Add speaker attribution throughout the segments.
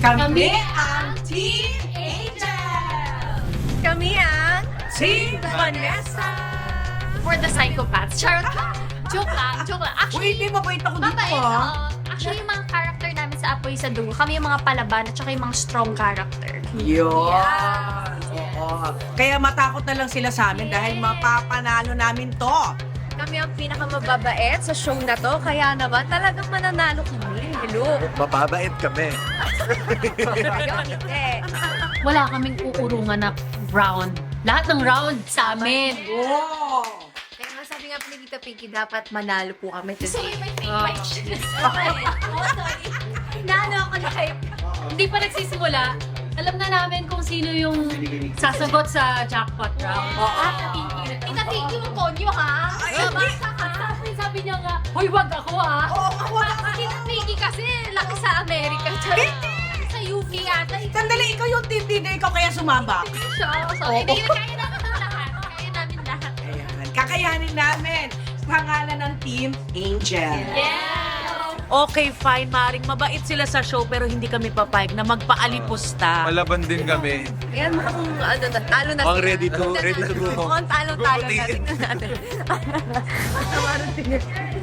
Speaker 1: Kami ang Team Angel!
Speaker 2: Kami ang
Speaker 1: Team Vanessa!
Speaker 2: For the Psychopaths. Charot lang. Joke lang, joke lang.
Speaker 1: Uy, hindi mabait ako dito
Speaker 2: Mabait,
Speaker 1: ah.
Speaker 2: Actually, yung mga character namin sa Apoy sa Dugo, kami yung mga palaban at saka yung mga strong character.
Speaker 1: Yun. Oo. Kaya matakot na lang sila sa amin dahil mapapanalo namin to.
Speaker 3: Kami ang pinakamababait sa show na to, kaya naman talagang mananalo kami. Hello.
Speaker 4: Mababait kami.
Speaker 3: Ayun, hindi.
Speaker 5: Wala kaming uurungan na round. Lahat ng round sa amin.
Speaker 1: Oo.
Speaker 3: Kaya nga sabi nga po ni Tita Pinky, dapat manalo po kami
Speaker 2: Sorry,
Speaker 3: today.
Speaker 2: may fake mic. Sorry. Nalo ako live.
Speaker 5: Hindi pa nagsisimula. Alam na namin kung sino yung sasagot sa jackpot round.
Speaker 2: Tita Pinky mo konyo, ha? Basta ka.
Speaker 5: Sabi niya nga, hoy, wag ako ha.
Speaker 2: Tita Pinky kasi laki sa Amerika. Sa UP yata.
Speaker 1: Sandali, ikaw yung team leader, ikaw kaya sumabak.
Speaker 2: Sorry. Hindi, kaya namin lahat. Kaya namin lahat.
Speaker 1: Ayan, kakayanin namin. Pangalan ng Team Angel.
Speaker 6: Okay, fine, maring mabait sila sa show pero hindi kami papayag na magpaalipusta.
Speaker 4: Malaban din kami.
Speaker 3: Ayan, mukhang ano na, talo na
Speaker 4: Mukhang
Speaker 3: sila.
Speaker 4: ready to go.
Speaker 3: Mukhang talo-talo na. Tingnan natin.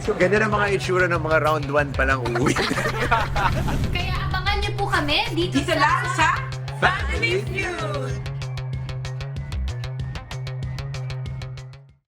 Speaker 4: So, ganyan ang mga itsura ng mga round 1 pa lang uuwi.
Speaker 2: Kaya abangan niyo po kami dito
Speaker 1: Dito lang sa Family Feud.